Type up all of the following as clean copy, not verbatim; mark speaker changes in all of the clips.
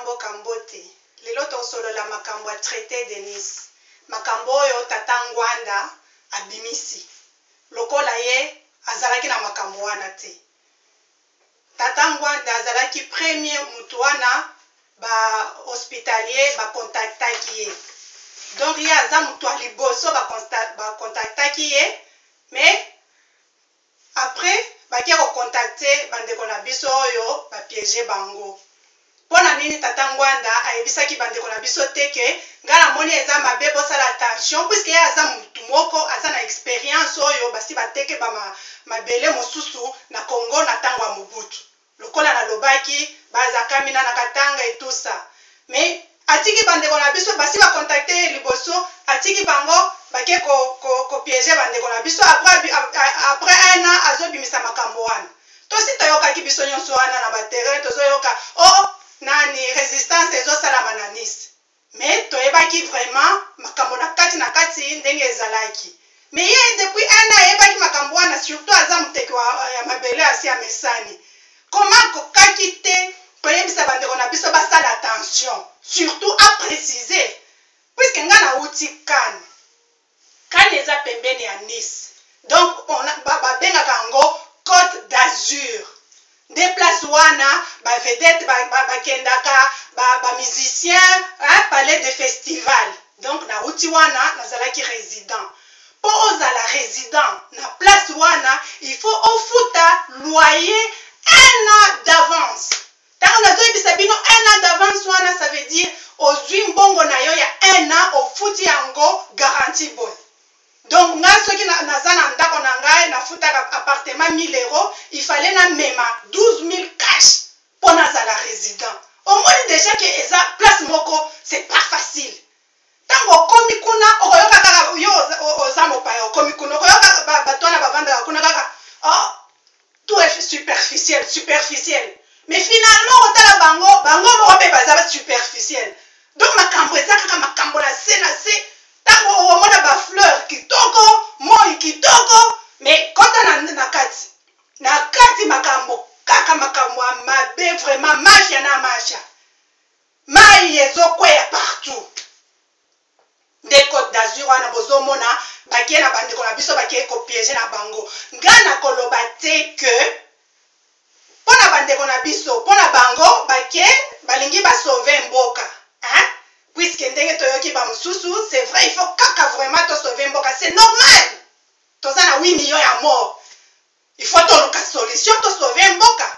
Speaker 1: mboka mbote. Lelo tosolola makambo ya traité de Nice. Makambo oyo tata Ngwanda abimisi. Lokola ye azalaki na makambo wana te. Tata Ngwanda azalaki premier mutu wana ba hospitalier ba contactaki ye. Donc ye aza mutu a liboso ba contactaki ye, mais après baki ko contacter bandeko na biso oyo ba piéger bango. Pona nini tata Ngwanda ayebisaki bandeko na biso teke ngala moni eza mabe bosala attention puisque ye aza mutu moko aza na expérience oyo basi bateke ba mabele mosusu na Congo na tango ya Mobutu. Lokola na lobaki baza kamina na Katanga et tout ça. Mais atiki bandeko na biso basi ba contacter liboso atiki bango bake ko piéger bandeko na biso après un an azobimisa makambo wana. Tosi toyoka ki biso nyonso wana na ba terrain tozoyoka oh nani résistance ezosala na Nice. Mais toyebaki vraiment makambo na kati ndenge ezalaki. Mais ye depuis un an yebaki makambo wana surtout aza muteki ya mabele asi ya mesani. Comment kokaki te toyebisa bandeko na biso basala attention, surtout à préciser puisque nga na uti kan eza pembeni ya Nice. Donc on babengaka ngo Côte d'Azur. Des places wana ba vedette ba kendaka ba musiciens palais de festival. Donc na uti wana nazalaki résident. Pour ozala résident na place wana il faut ofuta loyer un an d'avance. Tant on a dit un an d'avance wana ça veut dire ozwi mbongo na yo ya un an ofuti yango garantie boy. Donc nga soki nazana ndako na ngai na futa appartement 1000 €, il fallait na mema 12 000 cash pour nazala résident. Au moins déjà que eza place moko c'est pas facile. Tango komi kuna oyoka kaka yo ozamo pa yo komi kuna oyoka batwana bavanda kuna kaka oh tout est superficiel. Mais finalement otala bango moko pe bazaba superficiel. Donc makambo eza kaka makambo la se tango omona ba fleur kitoko moi kitoko mais kota na kati makambo kaka makambo mabe vraiment masha na masha mai ezokweya partout. Des Côtes d'Azur wana bozomona bakie na bandeko na biso bakie ko piéger na bango. Ngana koloba te que pona bandeko na biso pona bango bakie balingi ba sauver mboka, hein? Puisque ndenge toyoki ba mususu, c'est vrai il faut kaka vraiment to sauver mboka, c'est normal. Tozana 8 millions ya mort. Il faut to luka solution to sauver mboka.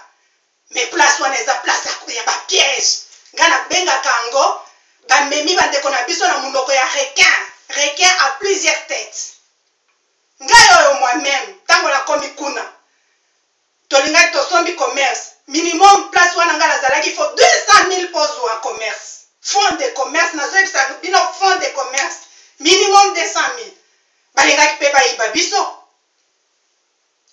Speaker 1: Mais place wana eza place ya ba piège. Ngana benga kango ba memi bandeko na biso na munoko ya requin à plusieurs têtes. Ngayo moi-même tango la komi kuna tolinga to sombi commerce minimum place wana ngala zalaki il faut 200 000 pour un commerce. Fonds de commerce nazo ebisa bino fonds de commerce minimum 200 000. Balinga ki pe ba iba biso.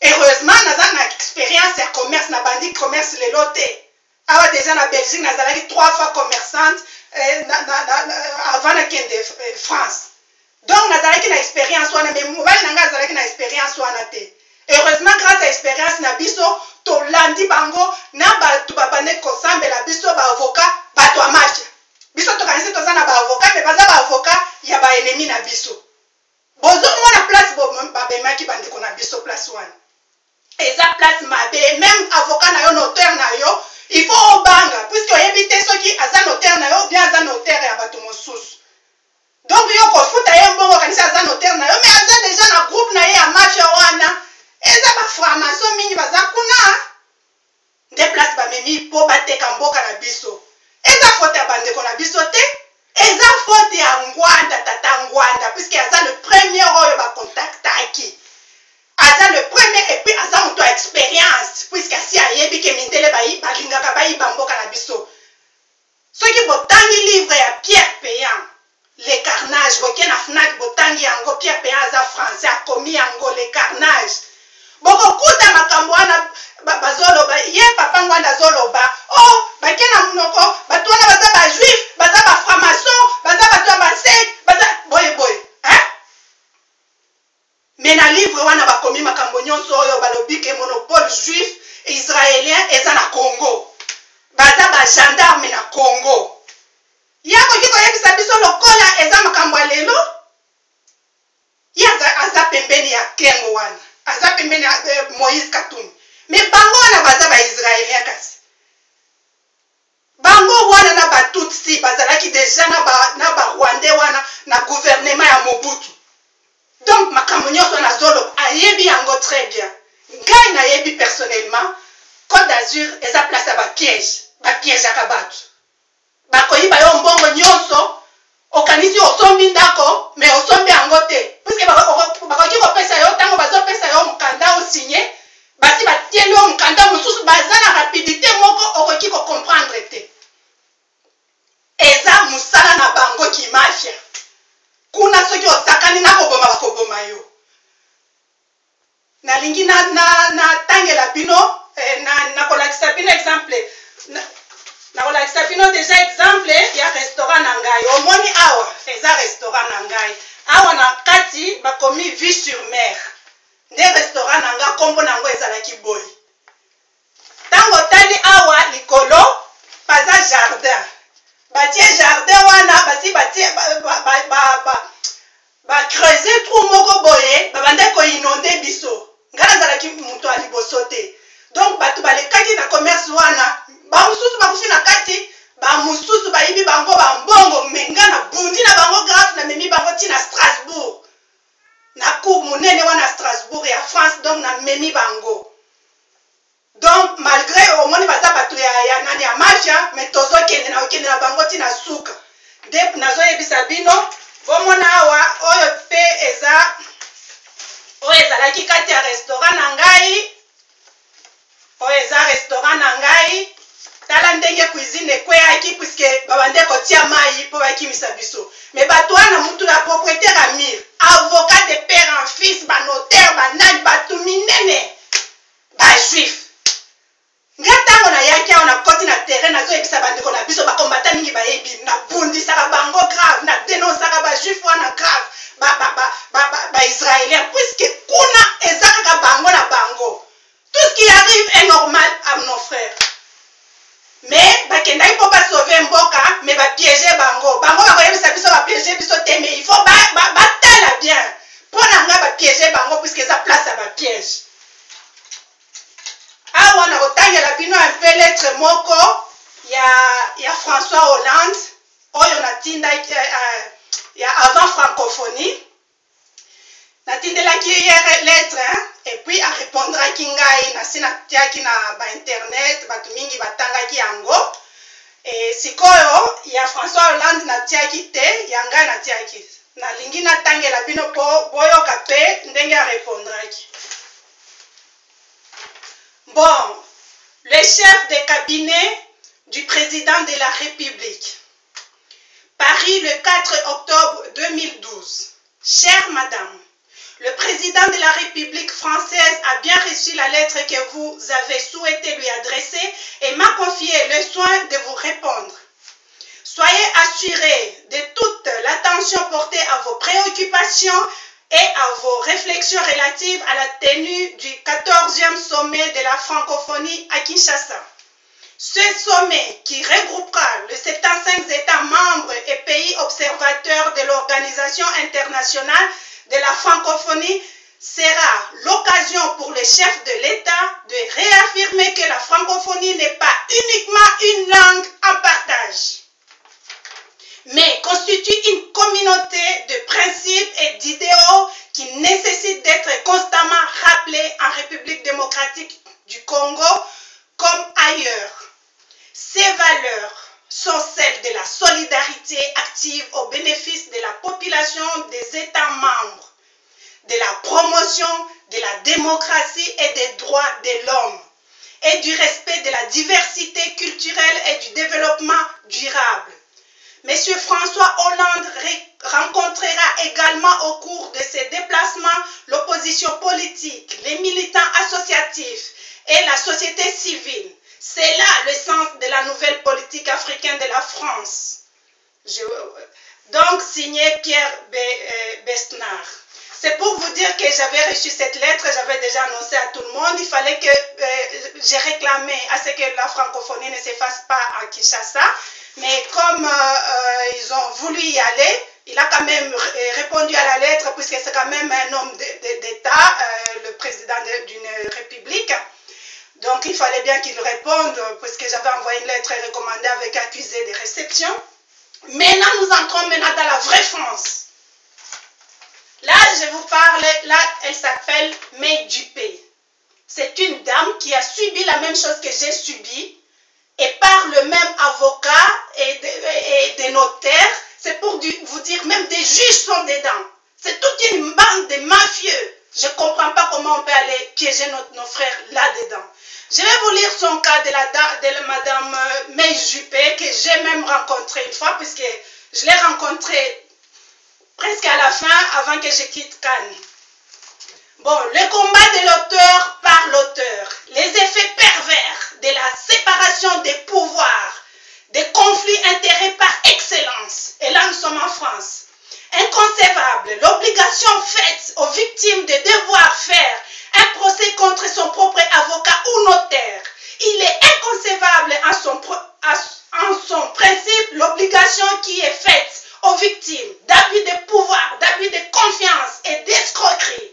Speaker 1: Heureusement naza na expérience ya commerce na bandi commerce le loté. Awa déjà na Belgique nazalaki 3 fois commerçante avant na kende France. Donc nazalaki na expérience wana mais mobali nanga azalaki na expérience wana te. Heureusement grâce à expérience na biso to landi bango na ba tu babane ko sambela biso ba avocat ba to amacha. Biso to kanisi to sana ba avocat mais baza ba avocat ya ba ennemi na biso. Bozo mona place ba bemaki bandeko na biso place wana. Eza place mabe même avocat na yo notaire na yo il faut obanga puisque oyebite soki aza notaire na yo bien aza notaire ya bato mosusu. Donc yo ko futa ye mbongo kanisa aza notaire na yo mais aza déjà na groupe na ye ya mafia wana. Eza ba formation mingi baza kuna. Des places ba memi po bateka mboka na biso. Eza faute ya bandeko na biso te. Eza faute ya Ngwanda tata Ngwanda puisque aza le premier oyo ba contactaki. Aza le premier et puis aza muto expérience puisque si ayebi ke mindele balingaka bayiba mboka na biso. Soki botangi livre ya Pierre Péan les carnages boke na FNAC botangi yango Pierre Péan aza français akomi yango les carnages. Boko kuta makambo wana bazoloba ye papa Ngwanda zoloba oh bakena munoko bato wana baza ba juif baza ba franc-maçon baza bato ba sect baza boy hein. Mais na livre wana bakomi makambo nyonso oyo balobi ke monopole juif israélien eza na Congo baza ba gendarme na Congo. Yako kiko yebisa biso lokola eza makambo ya lelo. Ya aza pembeni ya Kengo wana. Aza pembeni ya Moïse Katumbi. Mais bango wana baza ba Israélien kasi. Bango wana na batutsi bazalaki déjà na ba Rwandais wana na gouvernement ya Mobutu. Donc makambo nyonso na zolo ayebi yango très bien. Ngai na yebi personnellement Côte d'Azur eza place ya ba piège ya kabatu. Bakoyiba yo mbongo nyonso okanisi osombi ndako mais osombi yango te. Puisque bakoki kopesa yo tango bazopesa yo mukanda osigné basi batieli yo mukanda mosusu baza na rapidité moko okoki ko comprendre te. Eza musala na bango ki mafia. Kuna soki osakani na koboma bakoboma yo. Nalingi na tangela bino na kolakisa bino exemple. Na kolakisa bino déjà exemple ya restaurant na ngai. Omoni awa eza restaurant na ngai. Awa na kati bakomi Vue sur Mer. Nde restaurant na nga kombo nango ezalaki boy. Tango tali awa likolo baza jardin. Batie jardin wana basi batie ba creuser trou moko boye babande ko inonder biso. Ngala zalaki muto ali bosote. Donc batu balekaki na commerce wana ba mususu bakufi na kati ba mususu bayibi bango ba mbongo menga na bundi na bango grave na memi bango tina Strasbourg. Na cour munene wana Strasbourg ya France donc na memi bango. Donc malgré au moni baza batu ya nani ya mafia mais tozo kende na bango tina suka. Dep nazo yebisa bino bomona awa oyo pe eza laki kati ya restaurant na ngai. Oyo eza restaurant na ngai. Tala ndenge cuisine ekweyaki puisque babande kotia mai po bakimisa biso. Mais bato wana mutu ya propriétaire Amir, avocat de père en fils, ba notaire, ba nani, batu minene, ba juif. Ngatango na yaki awa na koti na terrain nazo yebisa bandeko na biso bakombata mingi bayebi na bundi saka bango grave na dénonce saka ba juif wana grave ba israélien puisque kuna ezaka bango na bango. Tout ce qui arrive est normal à nos frères. Mais bakendaki po ba sauver mboka mais ba piéger bango bakoyebisa biso ba piéger biso te mais il faut batala bien pona nga ba piéger bango puisque eza place à ba piège. Awa na kotangela bino un peu lettre moko ya François Hollande oyo natinda ya avant francophonie natindelaki hier lettre et puis a répondraki ngai na sina tiaki na ba internet batu mingi batangaki yango et sikoyo ya François Hollande na tiaki te ya ngai na tiaki nalingi natangela bino po boyoka pe ndenge a répondraki. Bon, le chef de cabinet du président de la République, Paris le 4 octobre 2012. Chère madame, le président de la République française a bien reçu la lettre que vous avez souhaité lui adresser et m'a confié le soin de vous répondre. Soyez assurés de toute l'attention portée à vos préoccupations et à vos réflexions relatives à la tenue du 14e sommet de la francophonie à Kinshasa. Ce sommet, qui regroupera les 75 États membres et pays observateurs de l'Organisation internationale de la francophonie, sera l'occasion pour les chefs de l'État de réaffirmer que la francophonie n'est pas uniquement une langue en partage, mais constitue une communauté de principes et d'idéaux qui nécessitent d'être constamment rappelés en République démocratique du Congo comme ailleurs. Ces valeurs sont celles de la solidarité active au bénéfice de la population des États membres, de la promotion de la démocratie et des droits de l'homme, et du respect de la diversité culturelle et du développement durable. Monsieur François Hollande rencontrera également au cours de ses déplacements l'opposition politique, les militants associatifs et la société civile. C'est là le sens de la nouvelle politique africaine de la France. Donc, signé Pierre Besnard. C'est pour vous dire que j'avais reçu cette lettre, j'avais déjà annoncé à tout le monde. Il fallait que j'ai réclamé à ce que la francophonie ne s'efface pas à Kinshasa. Mais comme ils ont voulu y aller, il a quand même répondu à la lettre, puisque c'est quand même un homme d'État, le président d'une république. Donc il fallait bien qu'il réponde, puisque j'avais envoyé une lettre recommandée avec accusé de réception. Maintenant, nous entrons maintenant dans la vraie France. Là, je vous parle, là, elle s'appelle May Dupé. C'est une dame qui a subi la même chose que j'ai subi, et par le même avocat et des notaires. C'est pour vous dire, même des juges sont dedans. C'est toute une bande de mafieux. Je ne comprends pas comment on peut aller piéger nos frères là-dedans. Je vais vous lire son cas de Madame May Dupé, que j'ai même rencontré une fois, puisque je l'ai rencontrée presque à la fin, avant que je quitte Cannes. Bon, le combat de l'auteur par l'auteur, les effets pervers de la séparation des pouvoirs, des conflits d'intérêts par excellence. Et là, nous sommes en France. Inconcevable, l'obligation faite aux victimes de devoir faire un procès contre son propre avocat ou notaire. Il est inconcevable en son principe l'obligation qui est faite aux victimes d'abus de pouvoir, d'abus de confiance et d'escroquerie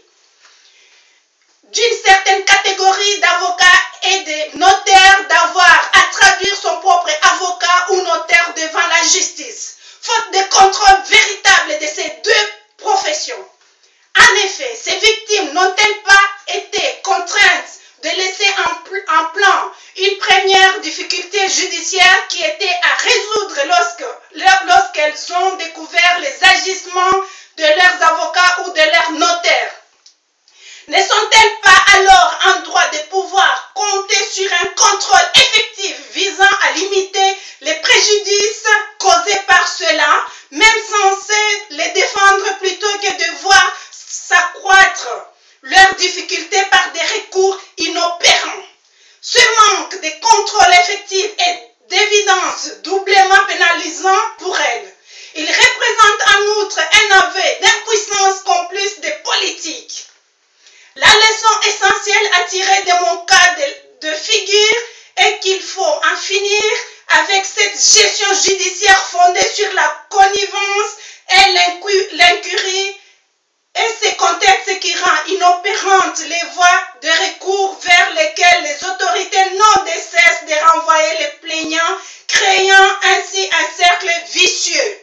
Speaker 1: d'une certaine catégorie d'avocats et de notaires d'avoir à traduire son propre avocat ou notaire devant la justice, faute de contrôle véritable de ces deux professions. En effet, ces victimes n'ont-elles pas été contraintes de laisser en plan une première difficulté judiciaire qui était à résoudre lorsqu'elles ont découvert les agissements de leurs avocats ou de leurs notaires? Ne sont-elles pas alors en droit de pouvoir compter sur un contrôle effectif visant à limiter les préjudices causés par cela, même censés les défendre plutôt que de voir s'accroître leurs difficultés par des recours inopérants? Ce manque de contrôle effectif est d'évidence doublement pénalisant pour elles. Il représente en outre un aveu d'impuissance complice des politiques. La leçon essentielle à tirer de mon cas de figure est qu'il faut en finir avec cette gestion judiciaire fondée sur la connivence et l'incurie et ces contextes qui rendent inopérantes les voies de recours vers lesquelles les autorités n'ont de cesse de renvoyer les plaignants, créant ainsi un cercle vicieux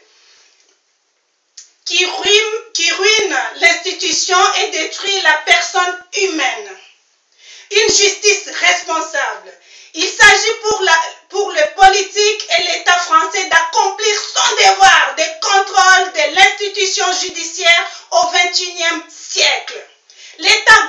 Speaker 1: qui ruine l'institution et détruit la personne humaine. Une justice responsable. Il s'agit pour le politique et l'État français d'accomplir son devoir de contrôle de l'institution judiciaire au XXIe siècle. L'État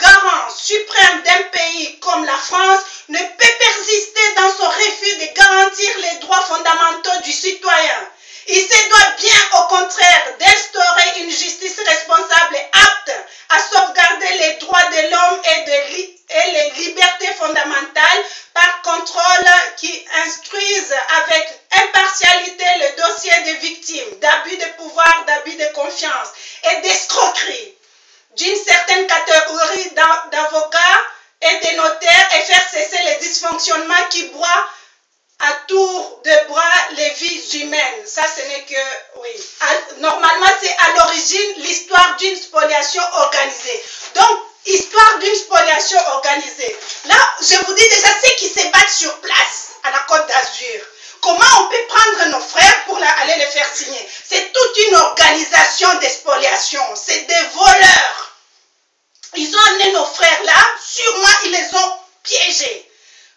Speaker 1: garant suprême d'un pays comme la France ne peut persister dans son refus de garantir les droits fondamentaux du citoyen. Il se doit bien au contraire d'instaurer une justice responsable et apte à sauvegarder les droits de l'homme et les libertés fondamentales par contrôle qui instruisent avec impartialité le dossier des victimes d'abus de pouvoir, d'abus de confiance et d'escroquerie d'une certaine catégorie d'avocats et de notaires et faire cesser les dysfonctionnements qui broient à tour de bras les vies humaines. Ça, ce n'est que, oui. Normalement, c'est à l'origine l'histoire d'une spoliation organisée. Donc, histoire d'une spoliation organisée. Là, je vous dis déjà ceux qui se battent sur place à la Côte d'Azur. Comment on peut prendre nos frères pour aller les faire signer? C'est toute une organisation d'expoliation. C'est des voleurs. Ils ont amené nos frères là. Sûrement, ils les ont piégés.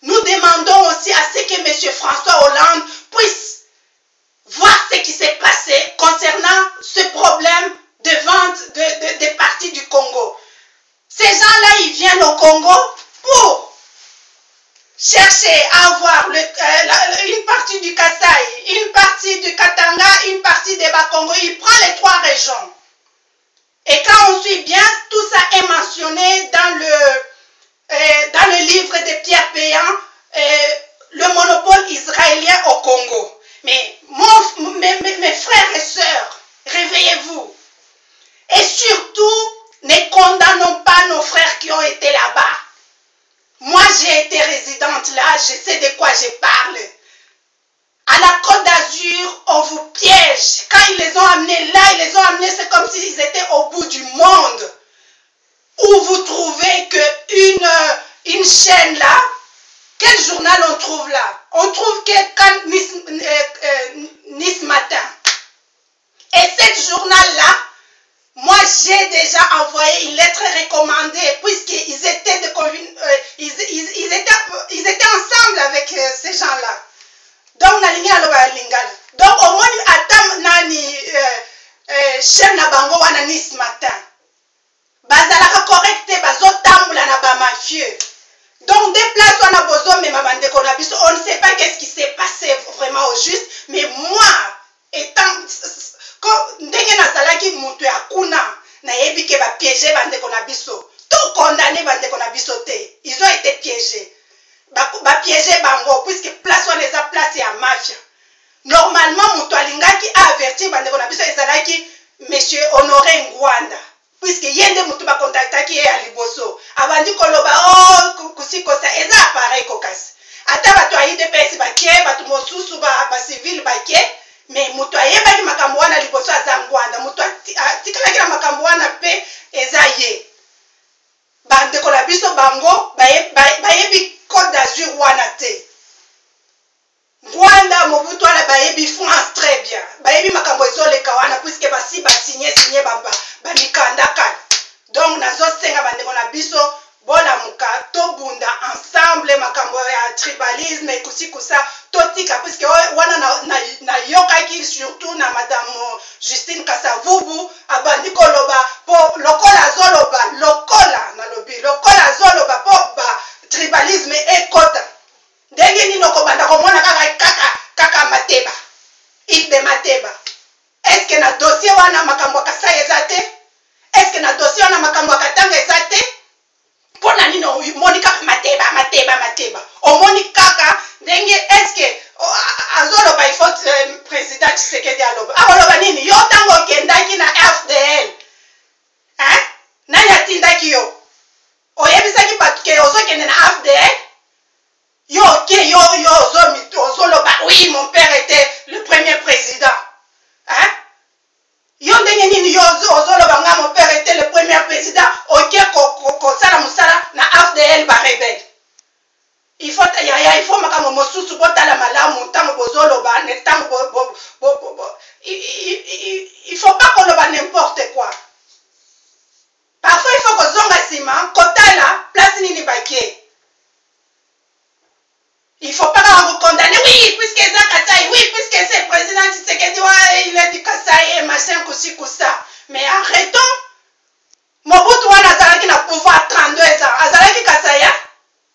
Speaker 1: Nous demandons aussi à ce que M. François Hollande puisse voir ce qui s'est passé concernant ce problème de vente des parties du Congo. Ces gens-là, ils viennent au Congo pour chercher à avoir une partie du Kasaï, une partie du Katanga, une partie des Bas-Congo. Ils prennent les trois régions. Et quand on suit bien, tout ça est mentionné dans le livre de Pierre Péan, le monopole israélien au Congo. Mais mes frères et sœurs, réveillez-vous. Et surtout, ne condamnons pas nos frères qui ont été là-bas. Moi, j'ai été résidente là, je sais de quoi je parle. ils étaient au bout du monde. Où vous trouvez une chaîne là, quel journal on trouve là? On trouve que Nice Matin. Et ce journal-là, moi j'ai déjà envoyé une lettre recommandée, puisqu'ils étaient, ils étaient ensemble avec ces gens-là. Donc, donc au moins, chaîne na bango wana Nice Matin. Bazalaka correcté, bazotambula na ba mafieux. Donc, des places wana bozo mais mamandeko na biso, on ne sait pas qu'est-ce qui s'est passé vraiment au juste, mais moi, étant ndenge nazalaki mutu ya kuna na yebi ke ba piéger bandeko na biso. Tout condamné bandeko na biso te. Ils ont été piégés. Ba piéger bango puisque place wana eza place ya mafia. Normalement mutu alingaki avertir bandeko na biso ezalaki monsieur Honoré Ngwanda. Puisque yende mutu ba contactaki ye ya liboso. Abandi koloba oh kusikosa eza appareil kokasi. Ata bato ya IDPS bakie, bato mosusu ba civil bakie, mais mutu ayebaki makambo wana liboso aza Ngwanda. Mutu atikalaki na makambo wana pe eza ye. Bandeko na biso bango bayebi Côte d'Azur wana te. Ngwanda Mobutu ala bayebi France très bien. Bayebi makambo ezoleka wana puisque basi signé ba mikanda kala. Donc nazo senga bandeko na biso bola muka to bunda ensemble makambo ya tribalisme ekusi-kusa totika puisque wana na yokaki surtout na madame Justine Kasavubu abandi koloba po lokola zoloba lokola na lobi lokola zoloba po ba tribalisme ekota. Ndenge nino kobanda komona kaka Mateba. Ibe Mateba. Est-ce que na dossier wana makambo kasa ezate? Est-ce que na dossier wana makambo katanga ezate? Pona nino Monica Mateba. Omoni kaka ndenge est-ce que azoloba il faut président Tshisekedi aloba. Aboloba nini? Yo tango kendaki na FDL. Hein? Nani atindaki yo? Oyebisaki batuke ozokende na FDL? Yo, oui, mon père était le premier président. Hein? Yo, mon père était le premier président. Ok, Kosala Moussala, na FDL ba rebelle. Il faut mosusu botala malamu, tango bozoloba, il faut pas qu'on loba n'importe quoi. Parfois, il faut que zonga sima, kotala, place nini bakie. Il ne faut pas vous condamner, oui, puisque c'est Kassai, oui, puisque c'est le président Tshisekedi, il est du Kassai et machin, ça. Mais arrêtons. Mobutu wana azalaki na pouvoir 32 ans. Azalaki Kassai,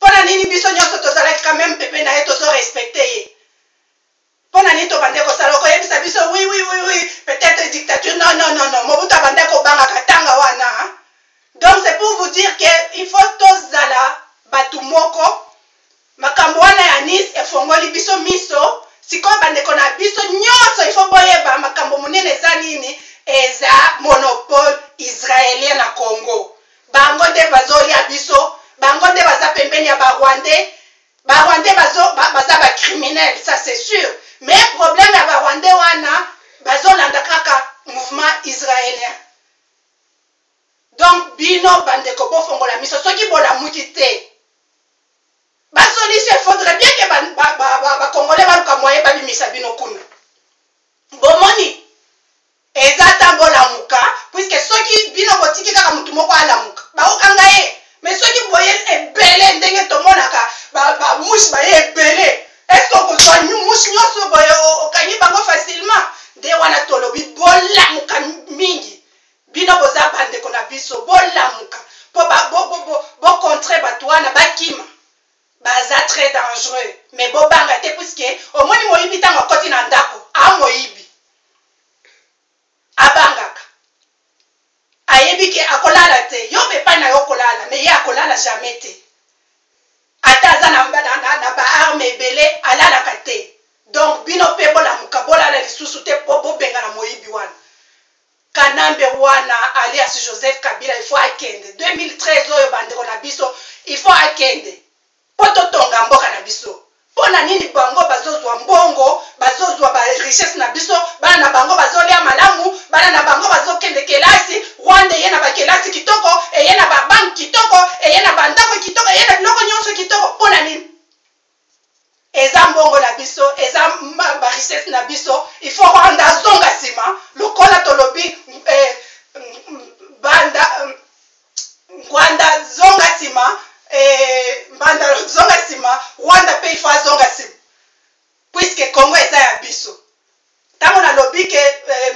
Speaker 1: pona nini biso nyonso tozalaki quand même pepe na ye tozo respecter. Pona nini to bande ko saloko yebisa biso, oui, peut-être dictature. Non. Mobutu abande ko banga katanga wana. Donc c'est pour vous dire que il faut tozala batu moko. Makambo wana ya Nice efongoli biso miso sikoyo bandeko na biso nyonso ifo boyeba makambo munene eza nini eza monopole israélien na Congo. Bango nde bazolia biso, bango nde baza pembeni ya Barwandais baza ba criminel, ça c'est sûr. Mais problème ya Barwandais wana bazolanda kaka mouvement israélien. Donc bino bandeko bofongola miso soki bolamuki te. Il faudrait bien que les Congolais baluka moyen babimisa bino kuna. Bomoni ezata bolamuka puisque soki bino botiki kaka mutu moko alamuka baokanga ye mais soki boye ebele ndenge tomonaka ba mushi ba ebele est-ce que kozwa mushi nyonso boye okanyi bango facilement de wana tolobi bolamuka mingi bino boza bandeko na biso bolamuka po contre batu wana bakima baza très dangereux mais bobanga te puisque au moins moyibi tango koti na ndako a moyibi abangaka ayebi ke akolala te yo pe pa na yo kolala mais ye akolala jamais te ata aza na ba arme ebele alalaka te. Donc bino pe bolamuka bolala lisusu te po bobenga na moyibi wana Kanambe wana alias Joseph Kabila il faut akende 2013 oyo bandeko na biso il faut akende poto tonga mboka na biso. Pona nini bango bazozwa mbongo, bazozwa ba richesse na biso, bana na bango bazolia malamu, bana na bango bazokende kelasi eza mbongo na biso eza ba richesse na biso il faut rendre zonga sima lokola tolobi banda Rwanda zonga sima banda zonga sima Rwanda pe il faut zonga sima puisque Congo eza ya biso tango na lobi ke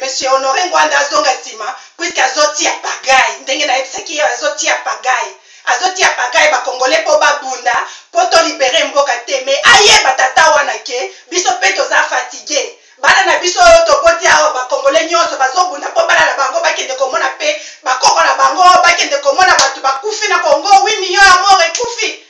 Speaker 1: monsieur Honoré Ngwanda zonga sima puisque azoti ya pagaille ndenge na yebisaki azoti ya pagaille azoti ya pagaille ba congolais po babunda po to libérer mboka te mais ayeba tata wana ke biso pe toza fatigué bana na biso oyo toboti awa ba congolais nyonso bazobunda po bana na bango bakende komona pe bakoko na bango bakende komona batu bakufi na Congo 8 millions ya mort ekufi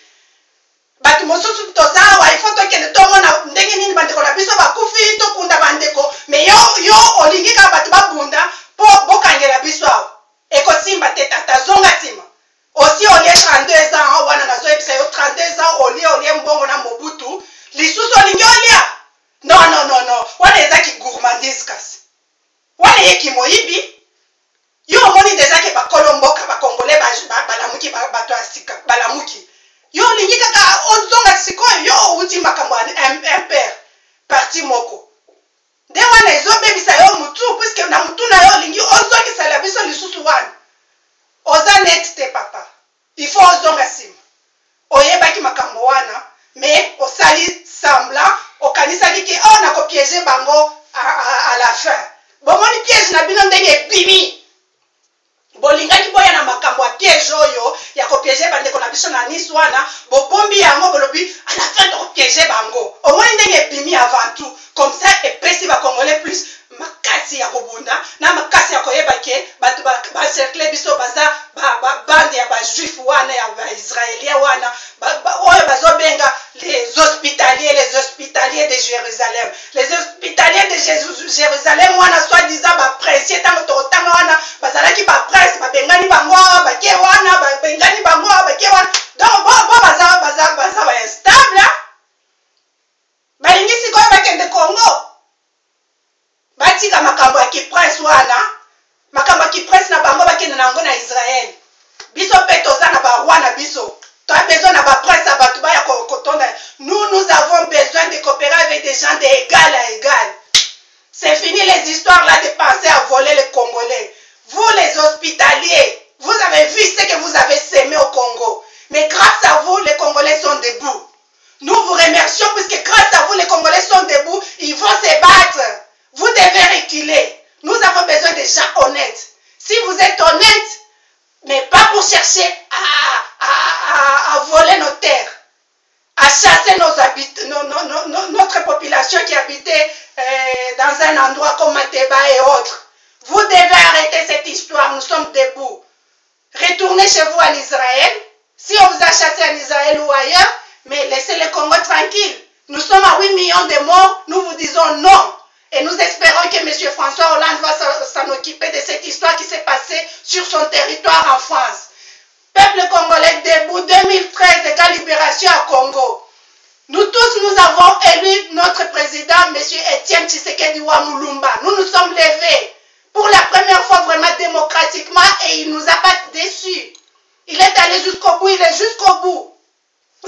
Speaker 1: batu mosusu toza awa il faut tokende tomona ndenge nini bandeko na biso bakufi tokunda bandeko mais yo olingi kaka batu babunda po bokangela biso awa ekosimba te tata zonga nsima aussi olie 32 ans wana nazoyebisa yo 32 ans olie mbongo na Mobutu lisusu olingi olia non wana ezaki gourmandise kasi wana yeki moyibi yo omoni deja ke bakolo mboka bakongole balamuki bato ya sika balamuki yo olingi kaka ozonga sikoyo yo uti makambo impere parti moko nde wana ezobebisa yo mutu puisque na mutu na yo olingi ozongisala biso lisusu wana oza net te papa il faut ozonga nsima oyebaki makambo wana mais osali semblant okanisaki ke o nakopiége bango à la fin bomoni piège na bino ndenge ebimi bolingaki boya na makambo ya piège oyo ya kopiége bandeko na biso na Nice wana bobombi yango bolobi à la fin tokopiége bango omoni ndenge ebimi avant tout comme ça epesi bakongolais plus makasi ya kobunda na makasi ya koyeba ke bato bacercle biso baza bande ya bajuif wana ya baisraélien wana oyo bazobenga les hospitaliers de Jérusalem les hospitaliers de Jérusalem wana soi-disant baprince ntango tokotanga wana bazalaki baprince babengani bango bake wana babengani bango bake wana donc bo baza bainstable balingi sikoyo bakende Congo batika makambo ya kiprince wana makambo ya kiprince na bango bakende nango na Israël biso pe toza na baroi na biso tu as besoin na baprince ya bato baya kotonda nous avons besoin de coopérer avec des gens d'égal à égal c'est fini les histoires là de penser à voler les Congolais vous les hospitaliers vous avez vu ce que vous avez sémé au Congo mais grâce à vous les Congolais sont debout nous vous remercions puisque grâce à vous les Congolais sont debout ils vont se battre. Vous devez reculer. Nous avons besoin de gens honnêtes. Si vous êtes honnêtes, mais pas pour chercher à voler nos terres, à chasser notre population qui habitait dans un endroit comme Mateba et autres. Vous devez arrêter cette histoire. Nous sommes debout. Retournez chez vous en Israël. Si on vous a chassé en Israël ou ailleurs, mais laissez le Congo tranquille. Nous sommes à 8 millions de morts. Nous vous disons non. Et nous espérons que M. François Hollande va s'en occuper de cette histoire qui s'est passée sur son territoire en France. Peuple congolais debout, 2013, égale libération à Congo. Nous tous, nous avons élu notre président, M. Etienne Tshisekedi Wamulumba. Nous nous sommes levés pour la première fois vraiment démocratiquement et il ne nous a pas déçus. Il est allé jusqu'au bout, il est jusqu'au bout.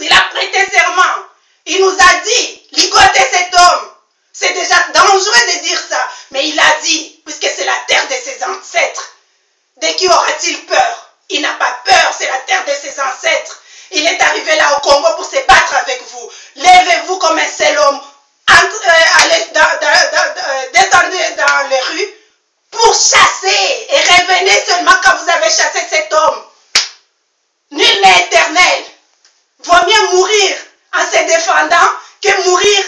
Speaker 1: Il a prêté serment. Il nous a dit, ligotez cet homme. C'est déjà dangereux de dire ça, mais il a dit, puisque c'est la terre de ses ancêtres. De qui aura-t-il peur? Il n'a pas peur, c'est la terre de ses ancêtres. Il est arrivé là au Congo pour se battre avec vous. Levez-vous comme un seul homme, descendez dans les rues pour chasser et revenez seulement quand vous avez chassé cet homme. Nul n'est éternel. Vaut mieux mourir en se défendant que mourir